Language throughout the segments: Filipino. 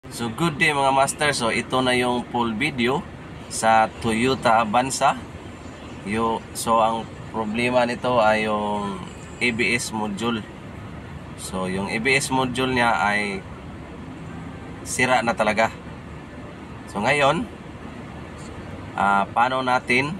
So good day mga master. So ito na yung full video sa Toyota Avanza. So ang problema nito ay yung ABS module. So yung ABS module niya ay sira na talaga. So ngayon, paano natin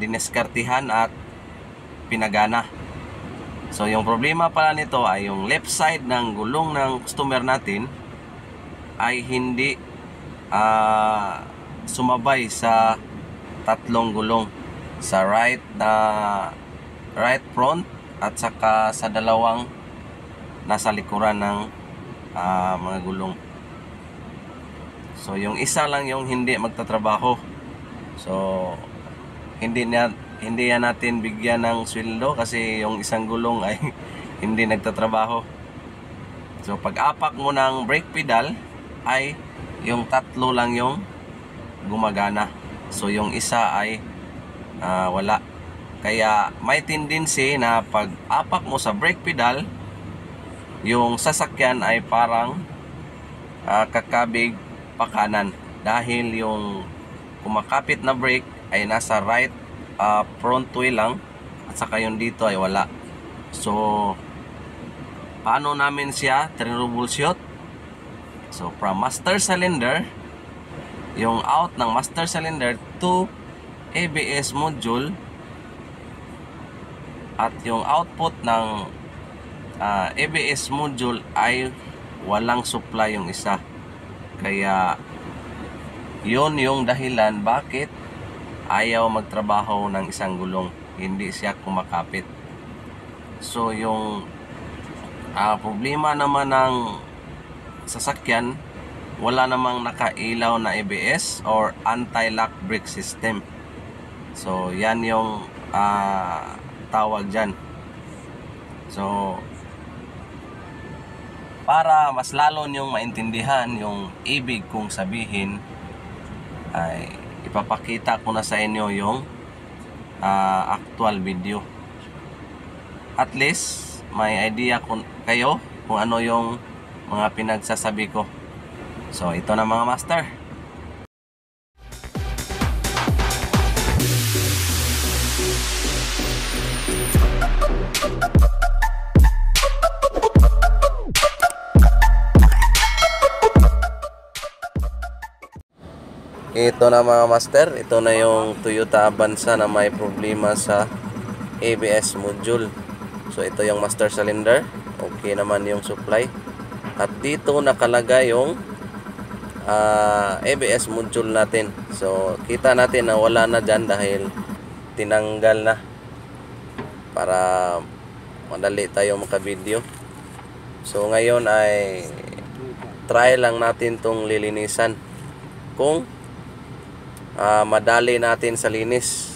dineskartihan at pinagana? So yung problema pala nito ay yung left side ng gulong ng customer natin ay hindi sumabay sa tatlong gulong, sa right front at saka sa dalawang nasa likuran ng mga gulong. So yung isa lang yung hindi magtatrabaho. So hindi yan natin bigyan ng sweldo kasi yung isang gulong ay hindi nagtatrabaho. So pag-apak mo ng brake pedal ay yung tatlo lang yung gumagana. So yung isa ay wala. Kaya may tendency na pag-apak mo sa brake pedal, yung sasakyan ay parang kakabig pa kanan dahil yung kumakapit na brake ay nasa right front wheel lang at saka yung dito ay wala. So paano namin siya troubleshoot? So from master cylinder, yung out ng master cylinder to ABS module, at yung output ng ABS module ay walang supply yung isa. Kaya yun yung dahilan bakit ayaw magtrabaho ng isang gulong, hindi siya kumakapit. So yung problema naman ng sasakyan, wala namang nakailaw na ABS or anti-lock brake system. So yan yung tawag dyan. So para mas lalo nyong maintindihan yung ibig kong sabihin, ay ipapakita ko na sa inyo yung actual video. At least may idea kayo kung ano yung mga pinagsasabi ko. So ito na mga master. Ito na mga master, ito na yung Toyota Avanza na may problema sa ABS module. So ito yung master cylinder, okay naman yung supply. At dito nakalagay yung ABS module natin. So kita natin na wala na dyan dahil tinanggal na para madali tayo makabideo. So ngayon ay try lang natin tong lilinisan kung madali natin sa linis.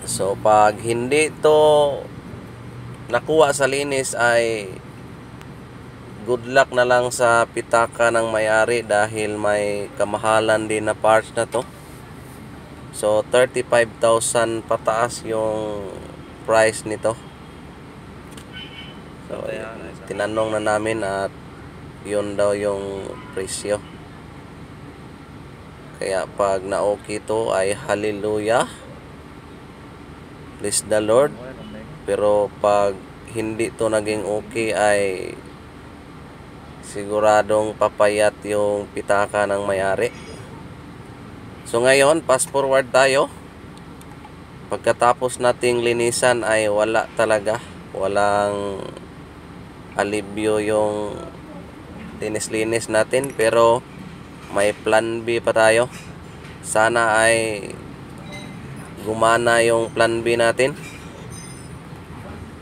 So pag hindi to nakuha sa linis ay good luck na lang sa pitaka ng may-ari dahil may kamahalan din na parts na to. So 35,000 pataas yung price nito. So tinanong na namin at yun daw yung presyo. Kaya pag na-okay to ay hallelujah, bless the Lord. Pero pag hindi to naging okay ay siguradong papayat yung pitaka ng may-ari. So ngayon, fast forward tayo. Pagkatapos nating linisan ay wala talaga, walang alibyo yung linis-linis natin, pero may plan B pa tayo. Sana ay gumana yung plan B natin.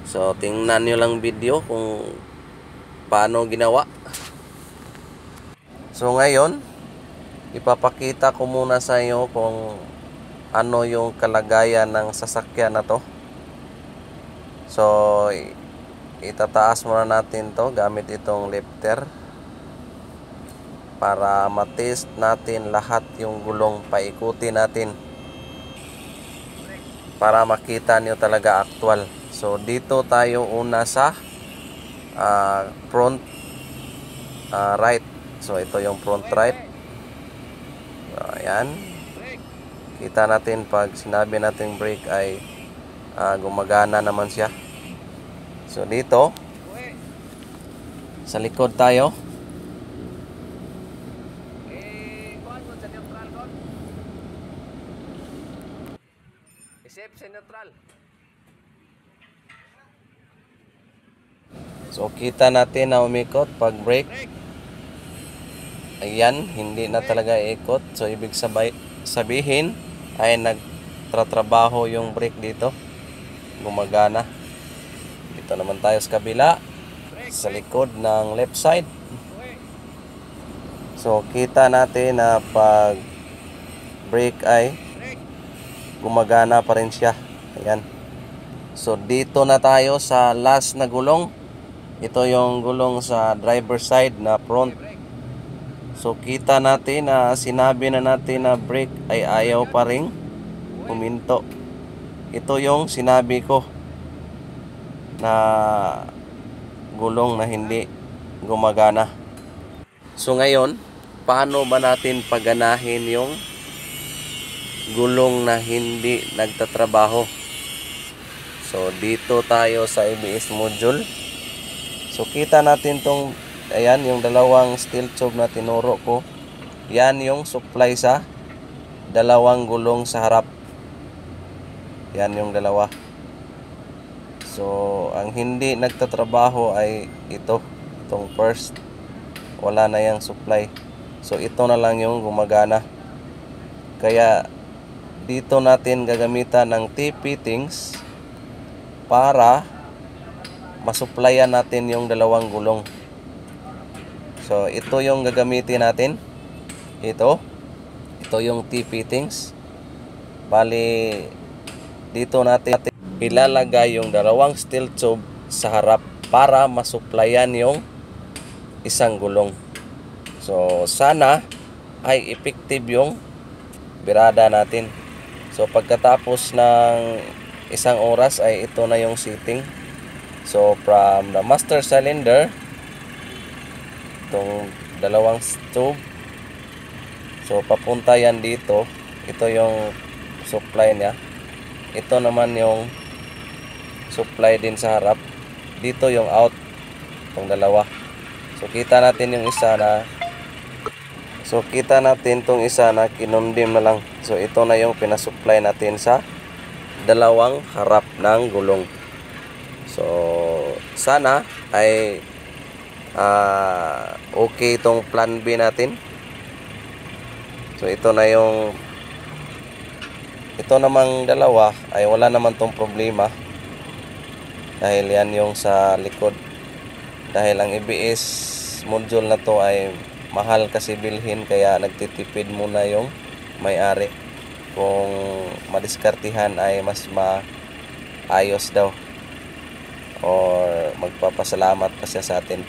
So tingnan nyo lang video kung paano ginawa. So ngayon ipapakita ko muna sa inyo kung ano yung kalagayan ng sasakyan na to. So itataas muna natin to gamit itong lifter para matest natin lahat yung gulong, paikutin natin para makita nyo talaga actual. So dito tayo una sa front right. So ito yung front right. Ayan. Kita natin pag sinabi natin brake ay gumagana naman siya. So dito sa likod tayo. Isip sa neutral. So kita natin na umikot pag brake. Ayan, hindi na talaga ikot. So ibig sabihin ay nagtatrabaho yung brake dito. Gumagana. Dito naman tayo sa kabila, sa likod ng left side. So kita natin na pag brake ay gumagana pa rin siya. Ayan. So dito na tayo sa last na gulong. Ito yung gulong sa driver side na front. So kita natin na sinabi na natin na brake ay ayaw pa rin huminto. Ito yung sinabi ko na gulong na hindi gumagana. So ngayon, paano ba natin paganahin yung gulong na hindi nagtatrabaho? So dito tayo sa ABS module. So kita natin tong ayan, yung dalawang steel tube na tinuro ko. Yan yung supply sa dalawang gulong sa harap. Yan yung dalawa. So ang hindi nagtatrabaho ay itong first. Wala na yung supply. So ito na lang yung gumagana. Kaya dito natin gagamitan ng T-fittings para masupplyan natin yung dalawang gulong. So ito yung gagamitin natin. Ito yung T-fittings. Bali dito natin ilalagay yung dalawang steel tube sa harap para masupplyan yung isang gulong. So sana ay effective yung birada natin. So pagkatapos ng isang oras ay ito na yung setting. So from the master cylinder, itong dalawang tube, so papunta yan dito. Ito yung supply niya. Ito naman yung supply din sa harap. Dito yung out, itong dalawa. So kita natin yung isa na itong isa na kinundim na lang. So ito na yung pinasupply natin sa dalawang harap ng gulong. So sana ay okay itong plan B natin. So ito namang dalawa ay wala naman tong problema dahil yan yung sa likod. Dahil ang ABS module na to ay mahal kasi bilhin, kaya nagtitipid muna yung may-ari. Kung madiskartihan ay mas maayos daw, or magpapasalamat pa siya sa atin.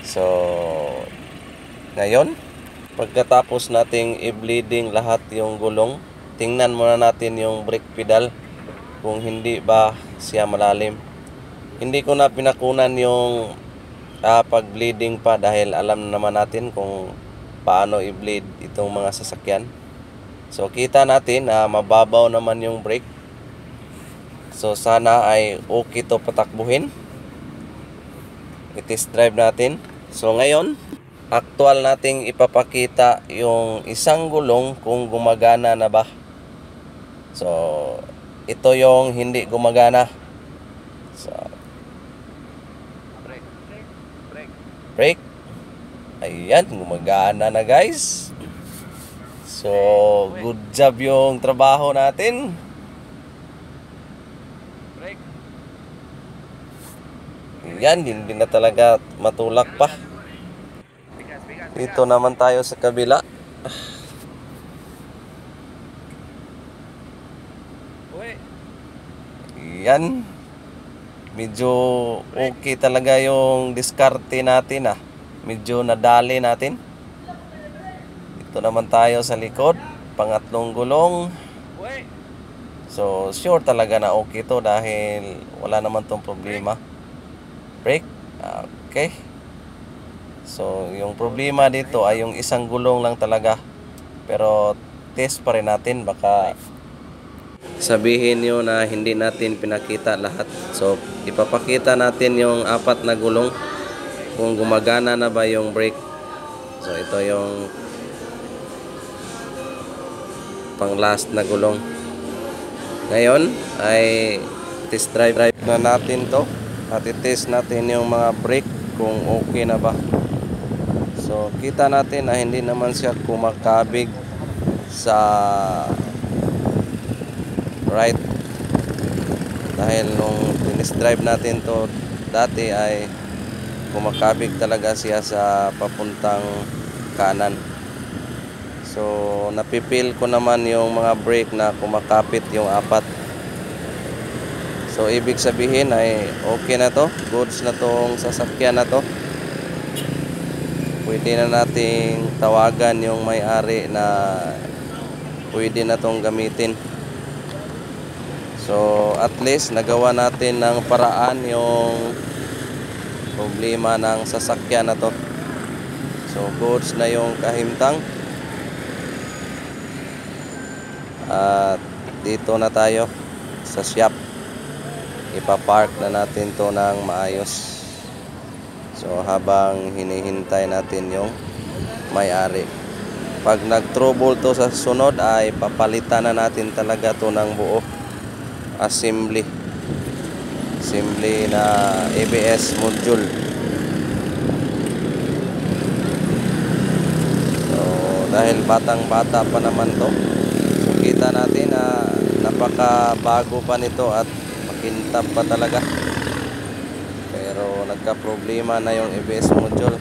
So ngayon, pagkatapos nating i-bleeding lahat yung gulong, tingnan muna natin yung brake pedal kung hindi ba siya malalim. Hindi ko na pinakunan yung pag-bleeding pa dahil alam naman natin kung paano i-bleed itong mga sasakyan. So kita natin na mababaw naman yung brake. So sana ay okay to patakbuhin. I-test drive natin. So ngayon, actual nating ipapakita yung isang gulong kung gumagana na ba. So ito yung hindi gumagana. So brake. Ayan, gumagana na guys. So good job yung trabaho natin. Ayan, hindi na talaga matulak pa. Dito naman tayo sa kabila. Ayan, medyo okay talaga yung diskarte natin medyo nadali natin. Ito naman tayo sa likod, pangatlong gulong. So sure talaga na okay to dahil wala naman tong problema. Brake, okay. So yung problema dito ay yung isang gulong lang talaga. Pero test pa rin natin, baka sabihin nyo na hindi natin pinakita lahat. So ipapakita natin yung 4 na gulong kung gumagana na ba yung brake. So ito yung pang last na gulong. Ngayon ay test drive na natin to at i-test natin yung mga brake kung okay na ba. So kita natin na hindi naman siya kumakabig sa right, dahil nung test drive natin to dati ay kumakabig talaga siya sa papuntang kanan. So napipil ko naman yung mga brake na kumakapit yung 4. So ibig sabihin ay okay na to, goods na tong sasakyan na to. Pwede na nating tawagan yung may-ari na pwede na tong gamitin. So at least nagawa natin ng paraan yung problema ng sasakyan na to. So goods na yung kahimtang. At dito na tayo sa shop. Ipapark na natin to ng maayos. So habang hinihintay natin yung may-ari, pag nag-trouble to sa sunod ay papalitan na natin talaga to ng buo. Assembly na ABS module. So dahil batang-bata pa naman to, kita natin na napakabago pa nito at makintab pa talaga. Pero nagka-problema na yung ABS module.